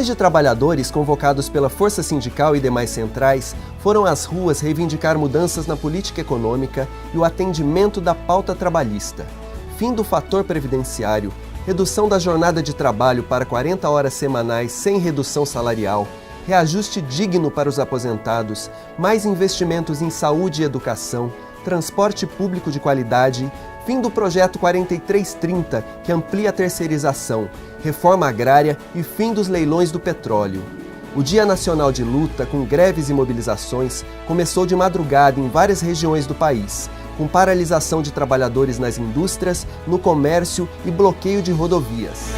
Milhares de trabalhadores convocados pela Força Sindical e demais centrais foram às ruas reivindicar mudanças na política econômica e o atendimento da pauta trabalhista. Fim do fator previdenciário, redução da jornada de trabalho para 40 horas semanais sem redução salarial, reajuste digno para os aposentados, mais investimentos em saúde e educação, transporte público de qualidade, fim do projeto 4330, que amplia a terceirização, reforma agrária e fim dos leilões do petróleo. O Dia Nacional de Luta, com greves e mobilizações, começou de madrugada em várias regiões do país, com paralisação de trabalhadores nas indústrias, no comércio e bloqueio de rodovias.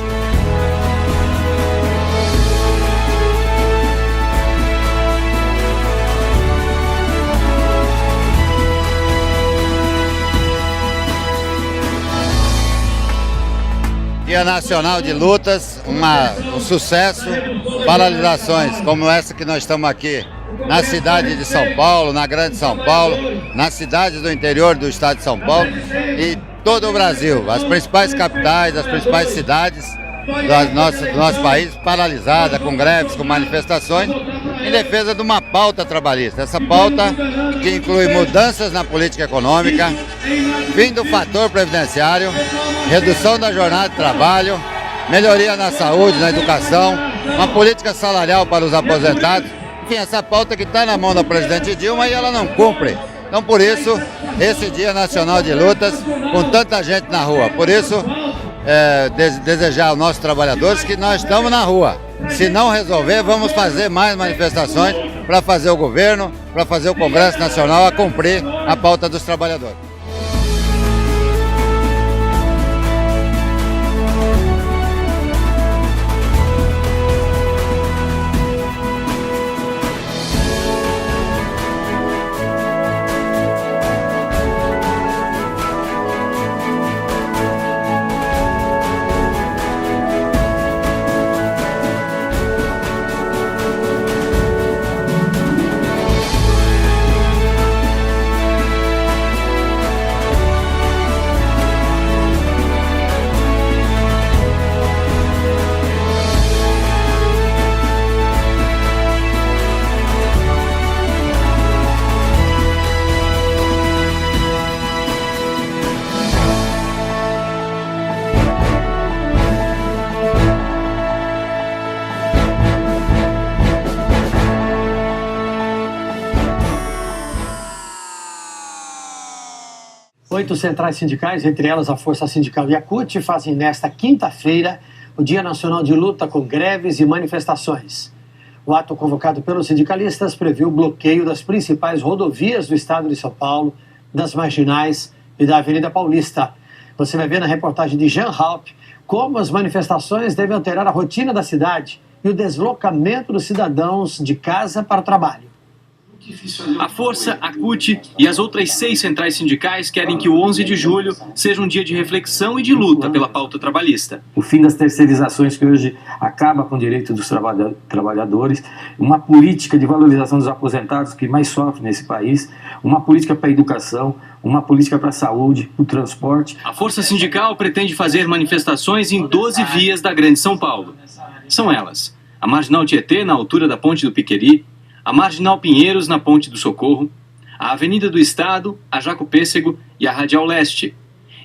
Dia Nacional de Lutas, um sucesso, paralisações como essa que nós estamos aqui na cidade de São Paulo, na Grande São Paulo, nas cidades do interior do estado de São Paulo e todo o Brasil, as principais capitais, as principais cidades do nosso país paralisada, com greves, com manifestações, em defesa de uma pauta trabalhista. Essa pauta que inclui mudanças na política econômica, fim do fator previdenciário, redução da jornada de trabalho, melhoria na saúde, na educação, uma política salarial para os aposentados. Enfim, essa pauta que está na mão da presidente Dilma e ela não cumpre. Então, por isso, esse Dia Nacional de Lutas, com tanta gente na rua. Por isso, desejar aos nossos trabalhadores que nós estamos na rua. Se não resolver, vamos fazer mais manifestações para fazer o governo, para fazer o Congresso Nacional a cumprir a pauta dos trabalhadores. Oito centrais sindicais, entre elas a Força Sindical e a CUT, fazem nesta quinta-feira o Dia Nacional de Luta com greves e manifestações. O ato convocado pelos sindicalistas previu o bloqueio das principais rodovias do estado de São Paulo, das marginais e da Avenida Paulista. Você vai ver na reportagem de Jean Halp como as manifestações devem alterar a rotina da cidade e o deslocamento dos cidadãos de casa para o trabalho. A Força, a CUT e as outras 6 centrais sindicais querem que o 11 de julho seja um dia de reflexão e de luta pela pauta trabalhista. O fim das terceirizações, que hoje acaba com o direito dos trabalhadores, uma política de valorização dos aposentados que mais sofrem nesse país, uma política para a educação, uma política para a saúde, o transporte. A Força Sindical pretende fazer manifestações em 12 vias da Grande São Paulo. São elas: a Marginal Tietê, na altura da Ponte do Piqueri, a Marginal Pinheiros, na Ponte do Socorro, a Avenida do Estado, a Jaco Pêssego e a Radial Leste.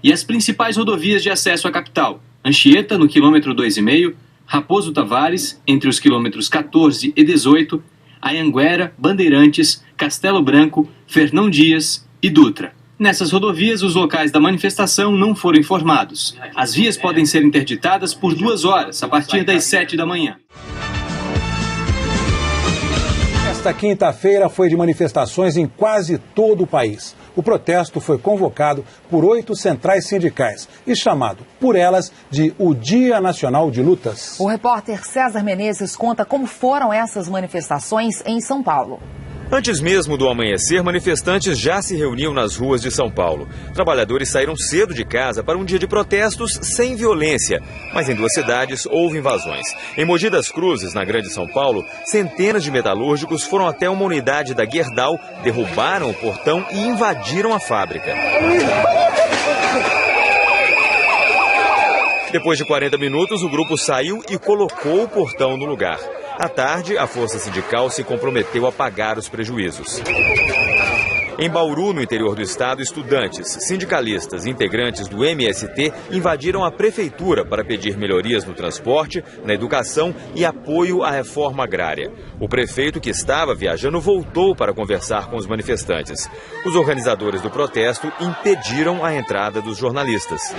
E as principais rodovias de acesso à capital: Anchieta, no quilômetro 2,5, Raposo Tavares, entre os quilômetros 14 e 18, Anhanguera, Bandeirantes, Castelo Branco, Fernão Dias e Dutra. Nessas rodovias, os locais da manifestação não foram informados. As vias podem ser interditadas por 2 horas, a partir das 7 da manhã. Esta quinta-feira foi de manifestações em quase todo o país. O protesto foi convocado por 8 centrais sindicais e chamado por elas de o Dia Nacional de Lutas. O repórter César Menezes conta como foram essas manifestações em São Paulo. Antes mesmo do amanhecer, manifestantes já se reuniam nas ruas de São Paulo. Trabalhadores saíram cedo de casa para um dia de protestos sem violência. Mas em 2 cidades houve invasões. Em Mogi das Cruzes, na Grande São Paulo, centenas de metalúrgicos foram até uma unidade da Gerdau, derrubaram o portão e invadiram a fábrica. Depois de 40 minutos, o grupo saiu e colocou o portão no lugar. À tarde, a força sindical se comprometeu a pagar os prejuízos. Em Bauru, no interior do estado, estudantes, sindicalistas e integrantes do MST invadiram a prefeitura para pedir melhorias no transporte, na educação e apoio à reforma agrária. O prefeito, que estava viajando, voltou para conversar com os manifestantes. Os organizadores do protesto impediram a entrada dos jornalistas.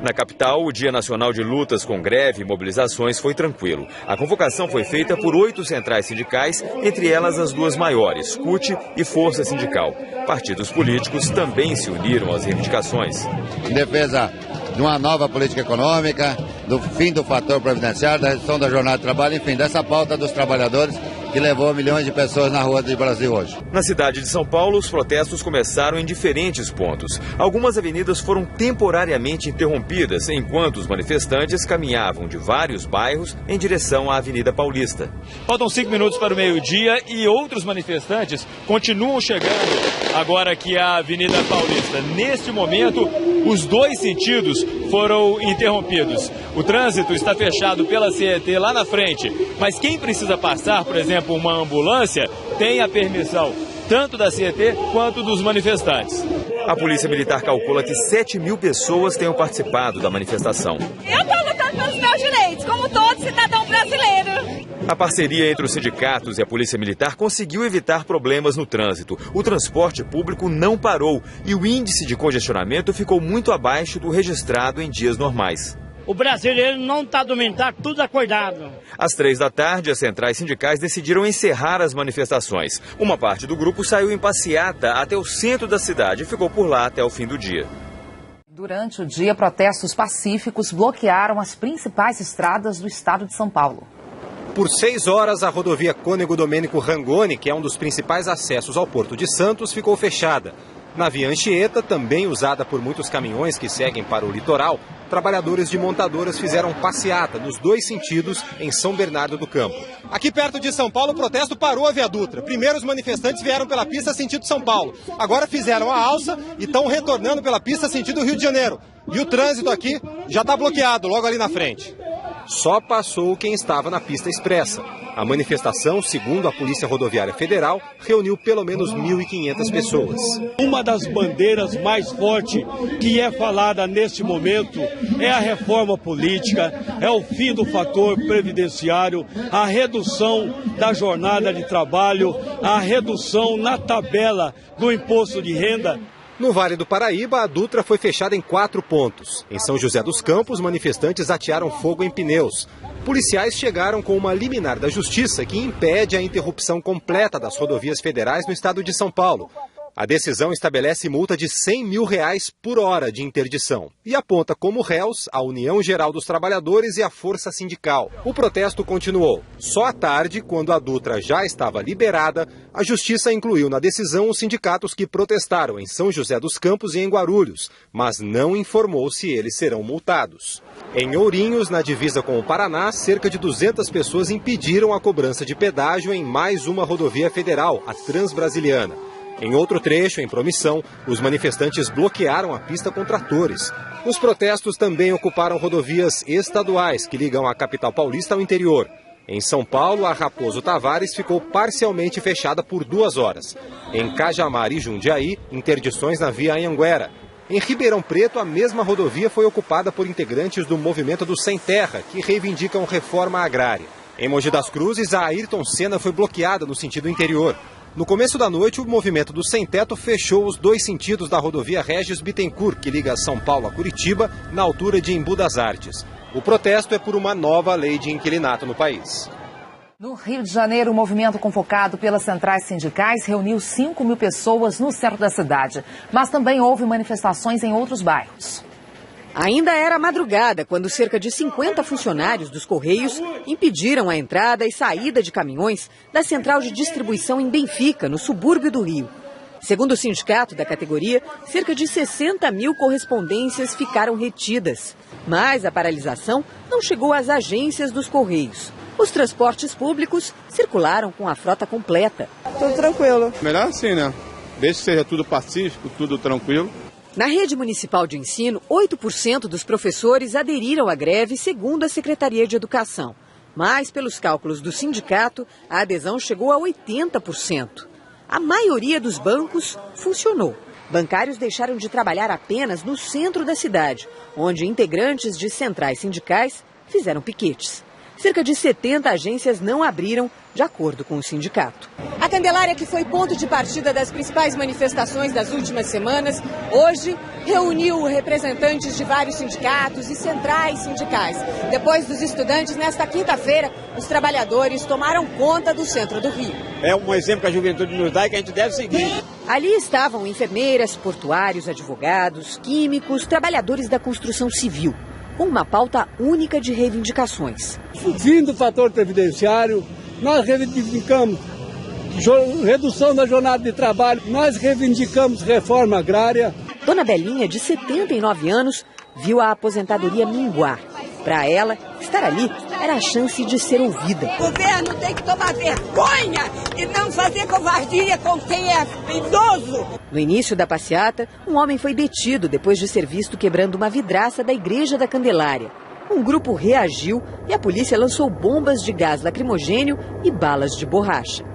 Na capital, o Dia Nacional de Lutas com Greve e Mobilizações foi tranquilo. A convocação foi feita por 8 centrais sindicais, entre elas as duas maiores, CUT e Força Sindical. Partidos políticos também se uniram às reivindicações. Em defesa de uma nova política econômica, do fim do fator previdenciário, da redução da jornada de trabalho, enfim, dessa pauta dos trabalhadores que levou milhões de pessoas na rua do Brasil hoje. Na cidade de São Paulo, os protestos começaram em diferentes pontos. Algumas avenidas foram temporariamente interrompidas, enquanto os manifestantes caminhavam de vários bairros em direção à Avenida Paulista. Faltam 5 minutos para o meio-dia e outros manifestantes continuam chegando agora aqui à Avenida Paulista. Neste momento, os dois sentidos foram interrompidos. O trânsito está fechado pela CET lá na frente, mas quem precisa passar, por exemplo, uma ambulância, tem a permissão tanto da CET quanto dos manifestantes. A Polícia Militar calcula que 7.000 pessoas tenham participado da manifestação. Eu estou lutando pelos meus direitos, como todo cidadão brasileiro. A parceria entre os sindicatos e a Polícia Militar conseguiu evitar problemas no trânsito. O transporte público não parou e o índice de congestionamento ficou muito abaixo do registrado em dias normais. O brasileiro não está dormindo, está tudo acordado. Às 3 da tarde, as centrais sindicais decidiram encerrar as manifestações. Uma parte do grupo saiu em passeata até o centro da cidade e ficou por lá até o fim do dia. Durante o dia, protestos pacíficos bloquearam as principais estradas do estado de São Paulo. Por 6 horas, a rodovia Cônego Domênico Rangoni, que é um dos principais acessos ao Porto de Santos, ficou fechada. Na via Anchieta, também usada por muitos caminhões que seguem para o litoral, trabalhadores de montadoras fizeram passeata nos 2 sentidos em São Bernardo do Campo. Aqui perto de São Paulo, o protesto parou a Via Dutra. Primeiro os manifestantes vieram pela pista sentido São Paulo. Agora fizeram a alça e estão retornando pela pista sentido Rio de Janeiro. E o trânsito aqui já está bloqueado, logo ali na frente. Só passou quem estava na pista expressa. A manifestação, segundo a Polícia Rodoviária Federal, reuniu pelo menos 1.500 pessoas. Uma das bandeiras mais fortes que é falada neste momento é a reforma política, é o fim do fator previdenciário, a redução da jornada de trabalho, a redução na tabela do imposto de renda. No Vale do Paraíba, a Dutra foi fechada em 4 pontos. Em São José dos Campos, manifestantes atearam fogo em pneus. Policiais chegaram com uma liminar da Justiça que impede a interrupção completa das rodovias federais no estado de São Paulo. A decisão estabelece multa de R$100 mil por hora de interdição e aponta como réus a União Geral dos Trabalhadores e a Força Sindical. O protesto continuou. Só à tarde, quando a Dutra já estava liberada, a Justiça incluiu na decisão os sindicatos que protestaram em São José dos Campos e em Guarulhos, mas não informou se eles serão multados. Em Ourinhos, na divisa com o Paraná, cerca de 200 pessoas impediram a cobrança de pedágio em mais uma rodovia federal, a Transbrasiliana. Em outro trecho, em Promissão, os manifestantes bloquearam a pista com tratores. Os protestos também ocuparam rodovias estaduais que ligam a capital paulista ao interior. Em São Paulo, a Raposo Tavares ficou parcialmente fechada por 2 horas. Em Cajamar e Jundiaí, interdições na via Anhanguera. Em Ribeirão Preto, a mesma rodovia foi ocupada por integrantes do movimento do Sem Terra, que reivindicam reforma agrária. Em Mogi das Cruzes, a Ayrton Senna foi bloqueada no sentido interior. No começo da noite, o movimento do Sem Teto fechou os 2 sentidos da rodovia Regis Bittencourt, que liga São Paulo a Curitiba, na altura de Embu das Artes. O protesto é por uma nova lei de inquilinato no país. No Rio de Janeiro, o movimento convocado pelas centrais sindicais reuniu 5 mil pessoas no centro da cidade. Mas também houve manifestações em outros bairros. Ainda era madrugada quando cerca de 50 funcionários dos Correios impediram a entrada e saída de caminhões da central de distribuição em Benfica, no subúrbio do Rio. Segundo o sindicato da categoria, cerca de 60 mil correspondências ficaram retidas. Mas a paralisação não chegou às agências dos Correios. Os transportes públicos circularam com a frota completa. Tudo tranquilo. Melhor assim, né? Desde que seja tudo pacífico, tudo tranquilo. Na rede municipal de ensino, 8% dos professores aderiram à greve, segundo a Secretaria de Educação. Mas, pelos cálculos do sindicato, a adesão chegou a 80%. A maioria dos bancos funcionou. Bancários deixaram de trabalhar apenas no centro da cidade, onde integrantes de centrais sindicais fizeram piquetes. Cerca de 70 agências não abriram, de acordo com o sindicato. A Candelária, que foi ponto de partida das principais manifestações das últimas semanas, hoje reuniu representantes de vários sindicatos e centrais sindicais. Depois dos estudantes, nesta quinta-feira, os trabalhadores tomaram conta do centro do Rio. É um exemplo que a juventude nos dá e que a gente deve seguir. Ali estavam enfermeiras, portuários, advogados, químicos, trabalhadores da construção civil, com uma pauta única de reivindicações. Fim do fator previdenciário, nós reivindicamos redução da jornada de trabalho, nós reivindicamos reforma agrária. Dona Belinha, de 79 anos, viu a aposentadoria minguar. Para ela, estar ali era a chance de ser ouvida. O governo tem que tomar vergonha e não fazer covardia com quem é idoso. No início da passeata, um homem foi detido depois de ser visto quebrando uma vidraça da Igreja da Candelária. Um grupo reagiu e a polícia lançou bombas de gás lacrimogênio e balas de borracha.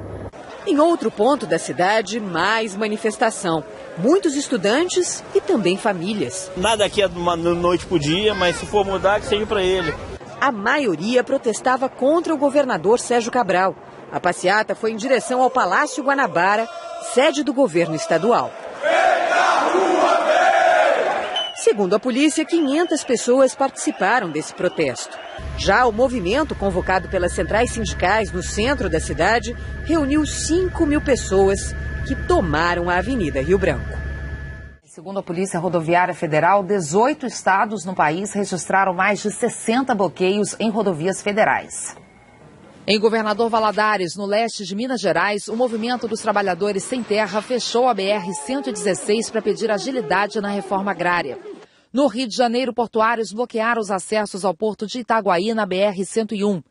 Em outro ponto da cidade, mais manifestação. Muitos estudantes e também famílias. Nada aqui é de uma noite pro dia, mas se for mudar, que seja para ele. A maioria protestava contra o governador Sérgio Cabral. A passeata foi em direção ao Palácio Guanabara, sede do governo estadual. Segundo a polícia, 500 pessoas participaram desse protesto. Já o movimento, convocado pelas centrais sindicais no centro da cidade, reuniu 5.000 pessoas que tomaram a Avenida Rio Branco. Segundo a Polícia Rodoviária Federal, 18 estados no país registraram mais de 60 bloqueios em rodovias federais. Em Governador Valadares, no leste de Minas Gerais, o movimento dos trabalhadores sem terra fechou a BR-116 para pedir agilidade na reforma agrária. No Rio de Janeiro, portuários bloquearam os acessos ao porto de Itaguaí na BR-101.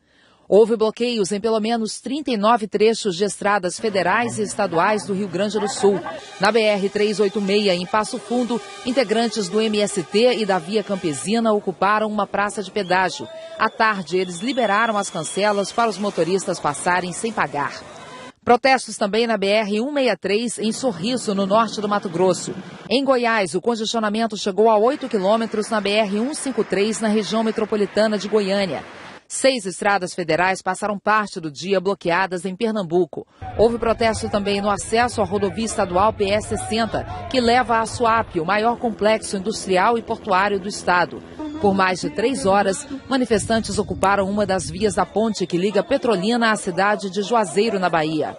Houve bloqueios em pelo menos 39 trechos de estradas federais e estaduais do Rio Grande do Sul. Na BR-386, em Passo Fundo, integrantes do MST e da Via Campesina ocuparam uma praça de pedágio. À tarde, eles liberaram as cancelas para os motoristas passarem sem pagar. Protestos também na BR-163, em Sorriso, no norte do Mato Grosso. Em Goiás, o congestionamento chegou a 8 quilômetros na BR-153, na região metropolitana de Goiânia. 6 estradas federais passaram parte do dia bloqueadas em Pernambuco. Houve protesto também no acesso à rodovia estadual PS-60, que leva a Suape, o maior complexo industrial e portuário do estado. Por mais de 3 horas, manifestantes ocuparam uma das vias da ponte que liga Petrolina à cidade de Juazeiro, na Bahia.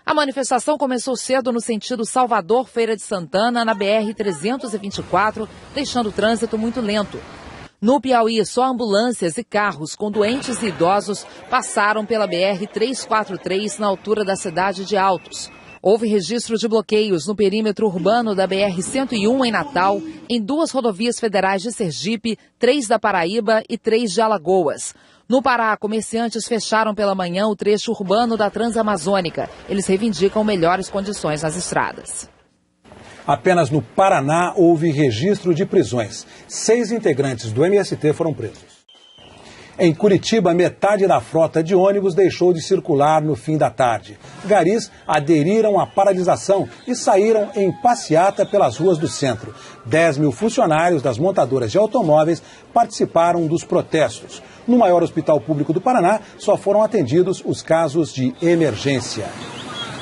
A manifestação começou cedo no sentido Salvador-Feira de Santana, na BR-324, deixando o trânsito muito lento. No Piauí, só ambulâncias e carros com doentes e idosos passaram pela BR-343 na altura da cidade de Altos. Houve registro de bloqueios no perímetro urbano da BR-101 em Natal, em 2 rodovias federais de Sergipe, 3 da Paraíba e 3 de Alagoas. No Pará, comerciantes fecharam pela manhã o trecho urbano da Transamazônica. Eles reivindicam melhores condições nas estradas. Apenas no Paraná houve registro de prisões. 6 integrantes do MST foram presos. Em Curitiba, metade da frota de ônibus deixou de circular no fim da tarde. Garis aderiram à paralisação e saíram em passeata pelas ruas do centro. 10.000 funcionários das montadoras de automóveis participaram dos protestos. No maior hospital público do Paraná, só foram atendidos os casos de emergência.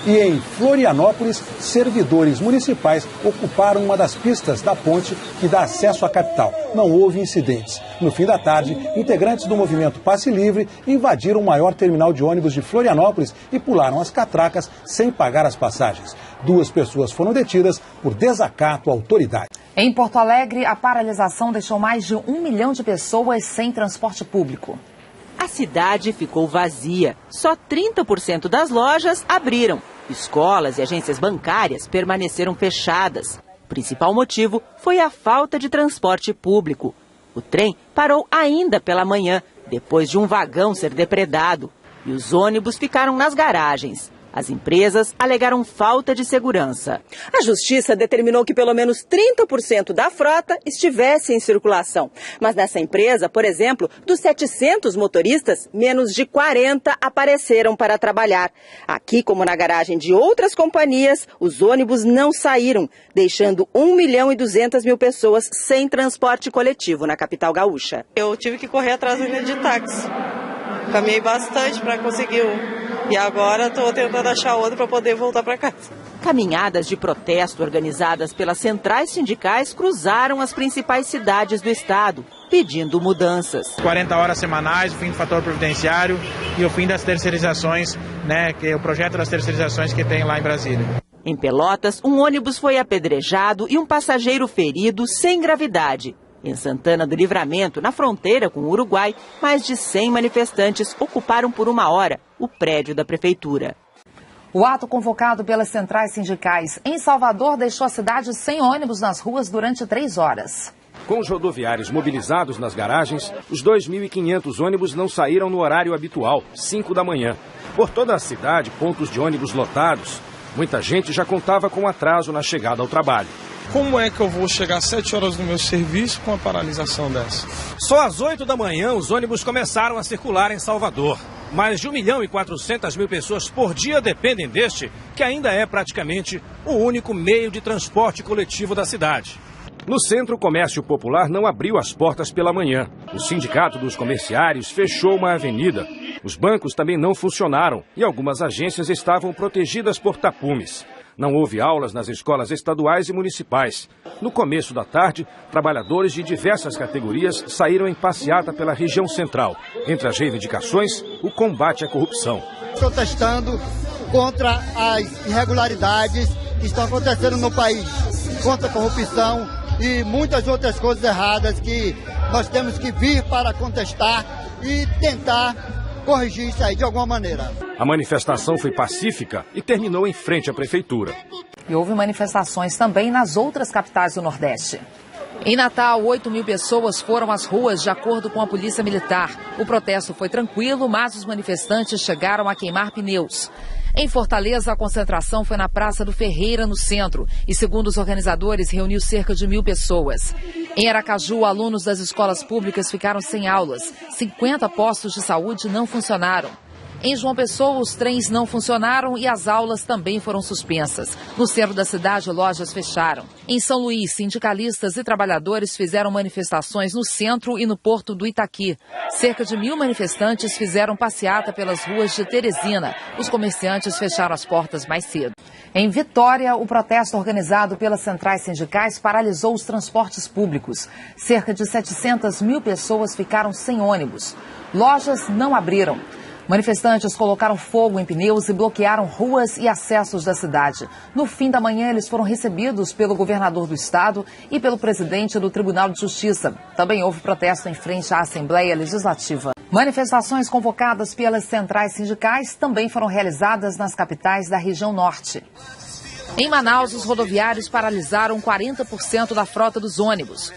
E em Florianópolis, servidores municipais ocuparam uma das pistas da ponte que dá acesso à capital. Não houve incidentes. No fim da tarde, integrantes do movimento Passe Livre invadiram o maior terminal de ônibus de Florianópolis e pularam as catracas sem pagar as passagens. 2 pessoas foram detidas por desacato à autoridade. Em Porto Alegre, a paralisação deixou mais de 1 milhão de pessoas sem transporte público. A cidade ficou vazia. Só 30% das lojas abriram. Escolas e agências bancárias permaneceram fechadas. O principal motivo foi a falta de transporte público. O trem parou ainda pela manhã, depois de um vagão ser depredado. E os ônibus ficaram nas garagens. As empresas alegaram falta de segurança. A Justiça determinou que pelo menos 30% da frota estivesse em circulação. Mas nessa empresa, por exemplo, dos 700 motoristas, menos de 40 apareceram para trabalhar. Aqui, como na garagem de outras companhias, os ônibus não saíram, deixando 1.200.000 pessoas sem transporte coletivo na capital gaúcha. Eu tive que correr atrás da linha de táxi. Caminhei bastante para conseguir E agora estou tentando achar outro para poder voltar para casa. Caminhadas de protesto organizadas pelas centrais sindicais cruzaram as principais cidades do estado, pedindo mudanças. 40 horas semanais, o fim do fator previdenciário e o fim das terceirizações, que é o projeto das terceirizações que tem lá em Brasília. Em Pelotas, um ônibus foi apedrejado e um passageiro ferido sem gravidade. Em Santana do Livramento, na fronteira com o Uruguai, mais de 100 manifestantes ocuparam por 1 hora o prédio da prefeitura. O ato convocado pelas centrais sindicais em Salvador deixou a cidade sem ônibus nas ruas durante 3 horas. Com os rodoviários mobilizados nas garagens, os 2.500 ônibus não saíram no horário habitual, 5 da manhã. Por toda a cidade, pontos de ônibus lotados. Muita gente já contava com atraso na chegada ao trabalho. Como é que eu vou chegar às 7 horas no meu serviço com a paralisação dessa? Só às 8 da manhã os ônibus começaram a circular em Salvador. Mais de 1.400.000 pessoas por dia dependem deste, que ainda é praticamente o único meio de transporte coletivo da cidade. No centro, o comércio popular não abriu as portas pela manhã. O sindicato dos comerciários fechou uma avenida. Os bancos também não funcionaram e algumas agências estavam protegidas por tapumes. Não houve aulas nas escolas estaduais e municipais. No começo da tarde, trabalhadores de diversas categorias saíram em passeata pela região central. Entre as reivindicações, o combate à corrupção. Protestando contra as irregularidades que estão acontecendo no país, contra a corrupção e muitas outras coisas erradas que nós temos que vir para contestar e tentar corrigir isso aí de alguma maneira. A manifestação foi pacífica e terminou em frente à prefeitura. E houve manifestações também nas outras capitais do Nordeste. Em Natal, 8.000 pessoas foram às ruas, de acordo com a Polícia Militar. O protesto foi tranquilo, mas os manifestantes chegaram a queimar pneus. Em Fortaleza, a concentração foi na Praça do Ferreira, no centro, e, segundo os organizadores, reuniu cerca de 1.000 pessoas. Em Aracaju, alunos das escolas públicas ficaram sem aulas. 50 postos de saúde não funcionaram. Em João Pessoa, os trens não funcionaram e as aulas também foram suspensas. No centro da cidade, lojas fecharam. Em São Luís, sindicalistas e trabalhadores fizeram manifestações no centro e no porto do Itaqui. Cerca de 1.000 manifestantes fizeram passeata pelas ruas de Teresina. Os comerciantes fecharam as portas mais cedo. Em Vitória, o protesto organizado pelas centrais sindicais paralisou os transportes públicos. Cerca de 700.000 pessoas ficaram sem ônibus. Lojas não abriram. Manifestantes colocaram fogo em pneus e bloquearam ruas e acessos da cidade. No fim da manhã, eles foram recebidos pelo governador do estado e pelo presidente do Tribunal de Justiça. Também houve protesto em frente à Assembleia Legislativa. Manifestações convocadas pelas centrais sindicais também foram realizadas nas capitais da região norte. Em Manaus, os rodoviários paralisaram 40% da frota dos ônibus.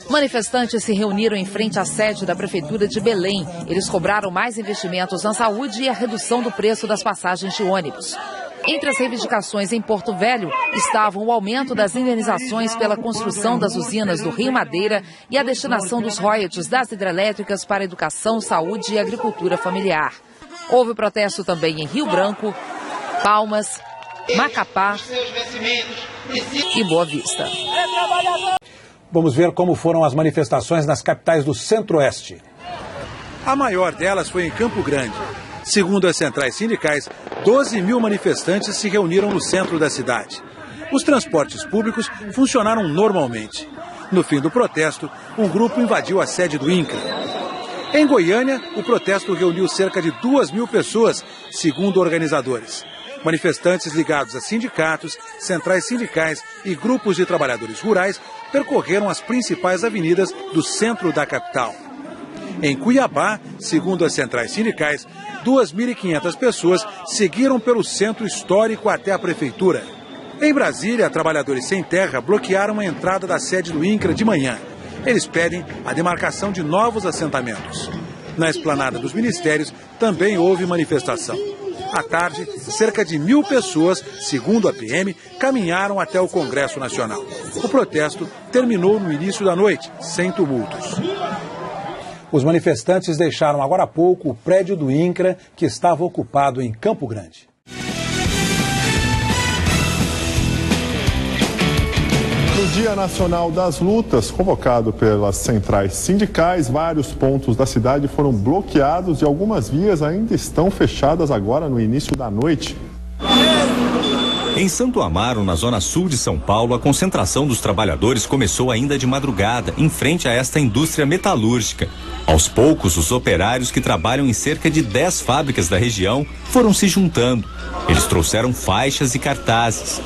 Manifestantes se reuniram em frente à sede da Prefeitura de Belém. Eles cobraram mais investimentos na saúde e a redução do preço das passagens de ônibus. Entre as reivindicações em Porto Velho estavam o aumento das indenizações pela construção das usinas do Rio Madeira e a destinação dos royalties das hidrelétricas para educação, saúde e agricultura familiar. Houve protesto também em Rio Branco, Palmas, Macapá e Boa Vista. Vamos ver como foram as manifestações nas capitais do Centro-Oeste. A maior delas foi em Campo Grande. Segundo as centrais sindicais, 12.000 manifestantes se reuniram no centro da cidade. Os transportes públicos funcionaram normalmente. No fim do protesto, um grupo invadiu a sede do INCRA. Em Goiânia, o protesto reuniu cerca de 2.000 pessoas, segundo organizadores. Manifestantes ligados a sindicatos, centrais sindicais e grupos de trabalhadores rurais percorreram as principais avenidas do centro da capital. Em Cuiabá, segundo as centrais sindicais, 2.500 pessoas seguiram pelo centro histórico até a prefeitura. Em Brasília, trabalhadores sem terra bloquearam a entrada da sede do INCRA de manhã. Eles pedem a demarcação de novos assentamentos. Na esplanada dos ministérios também houve manifestação. À tarde, cerca de 1.000 pessoas, segundo a PM, caminharam até o Congresso Nacional. O protesto terminou no início da noite, sem tumultos. Os manifestantes deixaram agora há pouco o prédio do INCRA, que estava ocupado em Campo Grande. No Dia Nacional das Lutas, convocado pelas centrais sindicais, vários pontos da cidade foram bloqueados e algumas vias ainda estão fechadas agora no início da noite. Em Santo Amaro, na zona sul de São Paulo, a concentração dos trabalhadores começou ainda de madrugada, em frente a esta indústria metalúrgica. Aos poucos, os operários que trabalham em cerca de 10 fábricas da região foram se juntando. Eles trouxeram faixas e cartazes.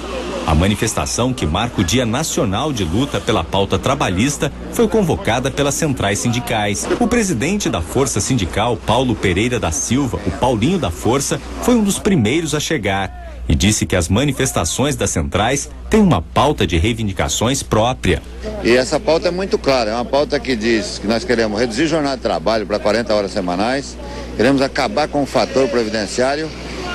A manifestação, que marca o Dia Nacional de Luta pela Pauta Trabalhista, foi convocada pelas centrais sindicais. O presidente da Força Sindical, Paulo Pereira da Silva, o Paulinho da Força, foi um dos primeiros a chegar e disse que as manifestações das centrais têm uma pauta de reivindicações própria. E essa pauta é muito clara, é uma pauta que diz que nós queremos reduzir a jornada de trabalho para 40 horas semanais, queremos acabar com o fator previdenciário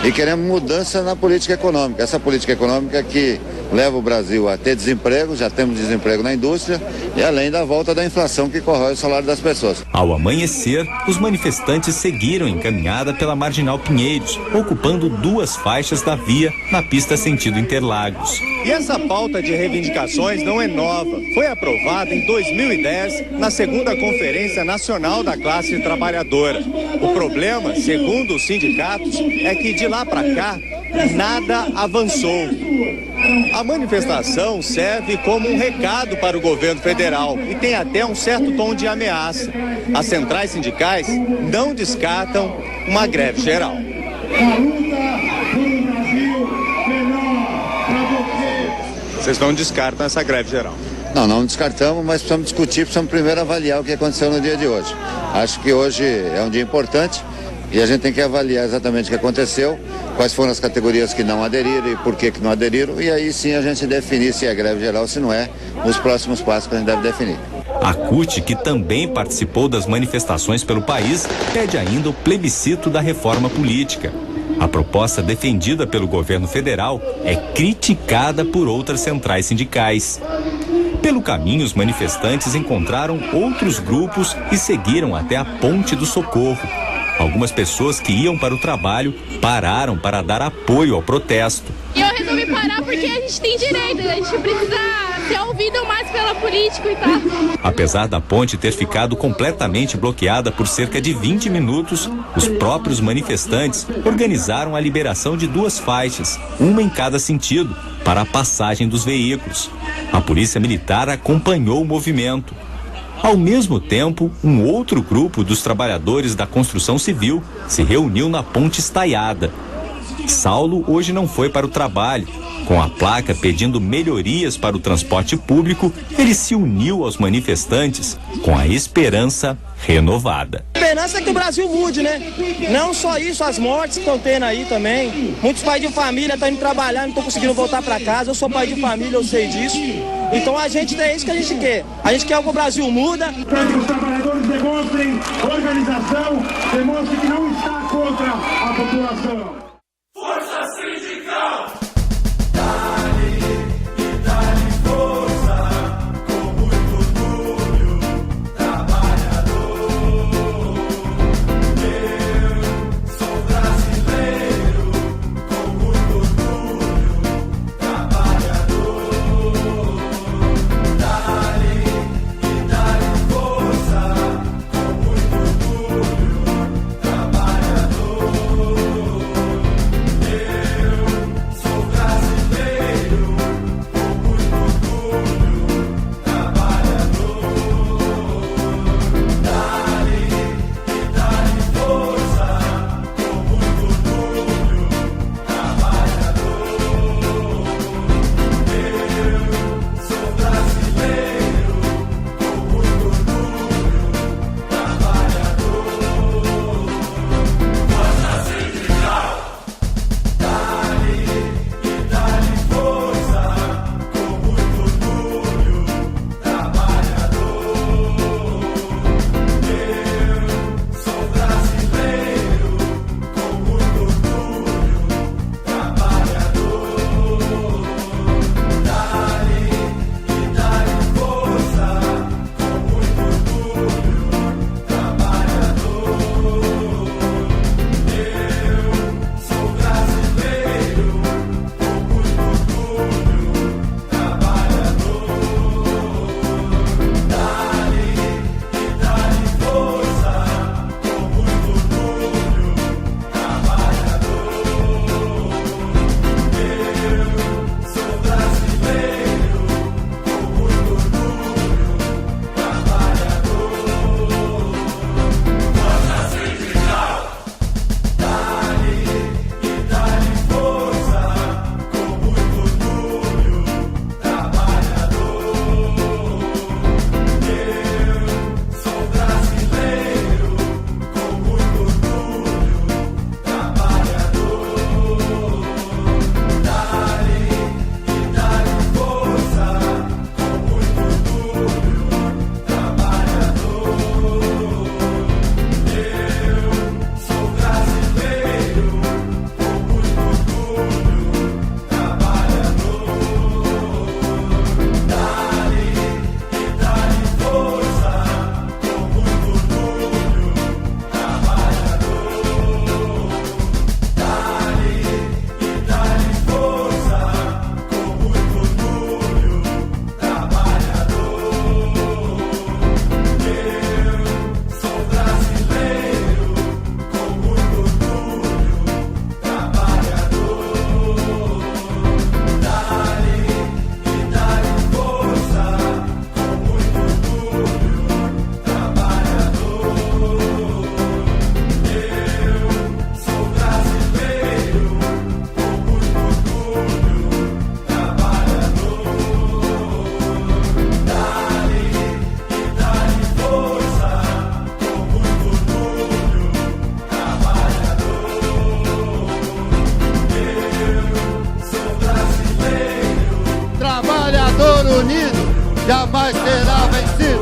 e queremos mudança na política econômica. Essa política econômica que leva o Brasil a ter desemprego, já temos desemprego na indústria, e além da volta da inflação que corrói o salário das pessoas. Ao amanhecer, os manifestantes seguiram em caminhada pela Marginal Pinheiros, ocupando 2 faixas da via na pista sentido Interlagos. E essa pauta de reivindicações não é nova. Foi aprovada em 2010 na 2ª Conferência Nacional da Classe Trabalhadora. O problema, segundo os sindicatos, é que de lá para cá nada avançou. A manifestação serve como um recado para o governo federal e tem até um certo tom de ameaça. As centrais sindicais não descartam uma greve geral. Vocês não descartam essa greve geral? Não descartamos, mas precisamos discutir, precisamos primeiro avaliar o que aconteceu no dia de hoje. Acho que hoje é um dia importante e a gente tem que avaliar exatamente o que aconteceu, quais foram as categorias que não aderiram e por que não aderiram, e aí sim a gente definir se é greve geral ou se não é, nos próximos passos que a gente deve definir. A CUT, que também participou das manifestações pelo país, pede ainda o plebiscito da reforma política. A proposta defendida pelo governo federal é criticada por outras centrais sindicais. Pelo caminho, os manifestantes encontraram outros grupos e seguiram até a Ponte do Socorro. Algumas pessoas que iam para o trabalho pararam para dar apoio ao protesto. Eu resolvi parar porque a gente tem direito, a gente precisa ser ouvido mais pela política e tal. Apesar da ponte ter ficado completamente bloqueada por cerca de 20 minutos, os próprios manifestantes organizaram a liberação de 2 faixas, uma em cada sentido, para a passagem dos veículos. A polícia militar acompanhou o movimento. Ao mesmo tempo, um outro grupo dos trabalhadores da construção civil se reuniu na Ponte Estaiada. Saulo hoje não foi para o trabalho. Com a placa pedindo melhorias para o transporte público, ele se uniu aos manifestantes com a esperança renovada. A esperança é que o Brasil mude, né? Não só isso, as mortes que estão tendo aí também. Muitos pais de família estão indo trabalhar, não estão conseguindo voltar para casa. Eu sou pai de família, eu sei disso. Então é isso que a gente quer. A gente quer que o Brasil muda. Para que os trabalhadores demonstrem organização, demonstrem que não está contra a população. Força sindical! jamais será vencido.